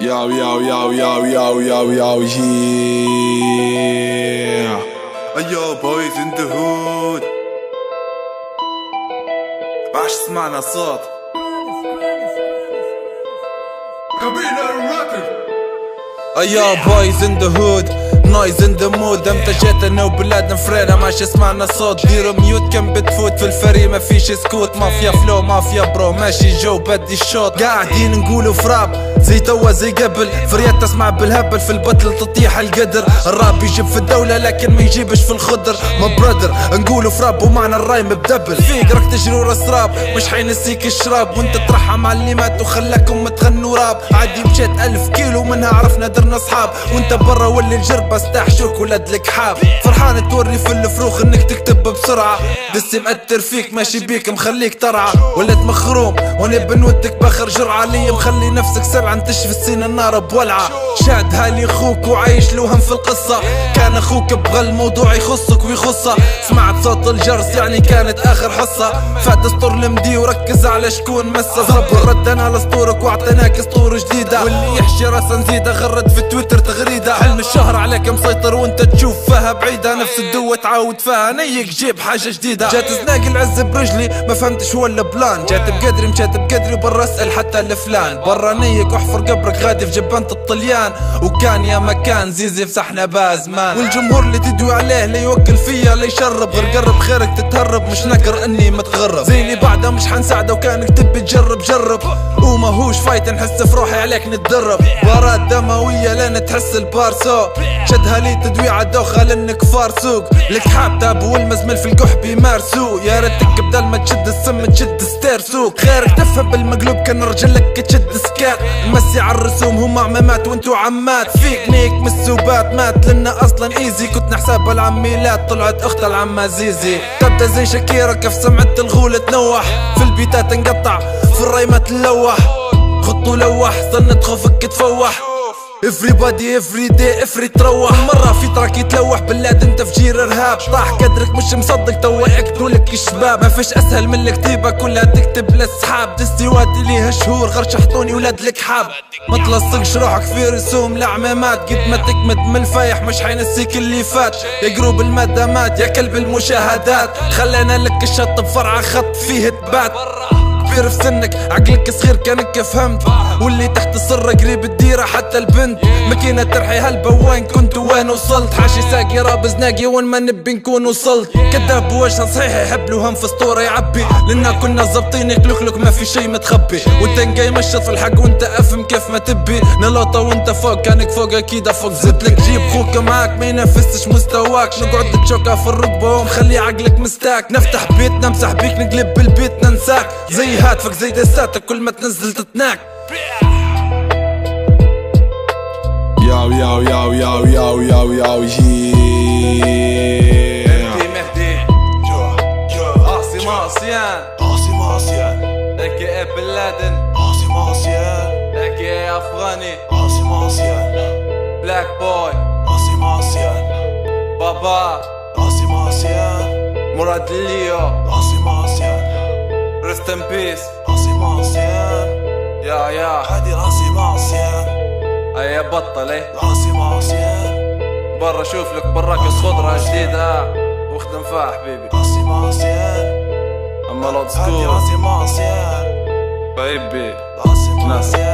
Yo, yo, yo, yo, yo, yo, yo, yeah. Yo, boys in the hood. باش تسمعنا صوت قبيلة الرابر. Yo, boys in the hood, noise in the mood. امتى جيتنا وبلادنا فرينا ماشي سمعنا صوت. ديروا ميوت كم بتفوت في الفريق ما فيش سكوت. مافيا فلو مافيا برو ماشي جو بدي الشوط. قاعدين نقولوا فراب زي توا زي قبل. فريات تسمع بالهبل في البطل تطيح القدر. الراب يجيب في الدولة لكن ما يجيبش في الخضر. ما برادر نقولوا فراب ومعنى الرايم بدبل. فيك راك تجري ورا السراب مش حينسيك الشراب. وانت ترحم على اللي مات وخلاكم تغنوا راب. عادي مشيت 1000 كيلو منها عرفنا درنا اصحاب. وانت برا واللي الجربة استحشوك ولاد لك حاب. فرحان توري في الفروخ انك تكتب بسرعة. دسي مأثر فيك ماشي بيك مخليك ترعى. ولات مخروم وانا بنودك باخر جرعة. ليا مخلي نفسك سبعة انتشف السين النار بولعة. شاد هالي اخوك وعايش له هم في القصة. كان اخوك بغى الموضوع يخصك ويخصه. سمعت صوت الجرس يعني كانت اخر حصة. فات اسطور المدي وركز على شكون مسه. صبر ردنا على اسطورك واعطيناك اسطور جديدة. واللي يحشي راسه نزيده غرد في تويتر تغريدة. حلم الشهر عليك مسيطر وانت تشوف فيها بعيدة. نفس الدوة تعاود فيها نيك جيب حاجة جديدة. جات زناق العز برجلي ما فهمتش هو البلان. جات بقدري مشات بقدري وبرا اسأل حتى الفلان. برا نيك واحفر قبرك غادي في جبانة الطليان. وكان يا مكان زيزي فسحنا بازمان. والجمهور اللي تدوي عليه لا يوكل فيا لا يشرب. غير قرب خيرك تتهرب مش نقر اني متغرب. زي اللي بعده مش حنساعده وكانك تبي تجرب جرب. وما هوش فايت نحس في روحي عليك نتدرب. بارات دموية لين تحس البارسو. شدها لي تدوي عالدوخة لانك فارسوق. لك حاب والمزمل في القح بيمارسو. يا ريتك بدل ما تشد السم تشد ستير سوق. غيرك تفهم بالمقلوب كان رجلك تشد سكات. مسي عالرسوم هما عمامات وانتو عمات. فيك نيك مسوبات مات لنا اصلا ايزي. كنت نحسابها العميلات طلعت اختها العمة زيزي. تبدا زي شكيرة كيف سمعت الغول تنوح. في البيتات نقطع في الريمات نلوح. خط ولوح صرنا تخوفك تفوح. everybody every day every تروح. مرة في تراك يتلوح بلاد انت في جير ارهاب. طاح قدرك مش مصدق توا يقتلولك الشباب. ما فيش اسهل من الكتيبة كلها تكتب للسحاب. دستيواتي ليها شهور غير شحطوني ولاد لك حاب. ما تلصقش روحك في رسوم لعمامات. قد ما تكمت من الفايح مش حينسيك اللي فات. يا قروب المدامات يا كلب المشاهدات. خلينا لك الشط بفرعة خط فيه تبات. كبير في سنك عقلك صغير كانك فهمت. واللي تحت السرة قريب الديرة حتى البنت. ماكينة ترحي هلبة وين كنت وين وصلت. حاشي ساقي رابز ناقي وين ما نبي نكون وصلت. كذاب وجهه صحيح يحب له هم في اسطورة يعبي. لنا كنا ظابطين يقلقلك ما في شي متخبي. وانت جاي مشط في الحق وانت افهم كيف ما تبي. نلوطة وانت فوق كانك فوق اكيد فوق. زدلك جيب خوك معاك ما ينافسش مستواك. نقعد تشوكها في الركبة ومخلي عقلك مستاك. نفتح بيتنا نمسح بيك نقلب بالبيت ننساك. زي هاتفك زي دساتك كل ما تنزل تتناك. Yo, yo, yo, yo, yo, yo, yo, yeah. مهدي عاصم عصيان. عاصم عصيان اكي بن لادن. عاصم عصيان اكي افغاني. عاصم عصيان بلاك بوي. عاصم عصيان بابا. عاصم عصيان مراد الليو. عاصم عصيان ريست ان بيس. عاصم عصيان يا هادي عاصم عصيان. اي بطل ايه عاصم عصيان برا شوف لك براك خضرة جديدة واخدم فيها حبيبي. عاصم عصيان اما لو هادي تسكور عاصم عصيان حبيبي عاصم ناس عصيان.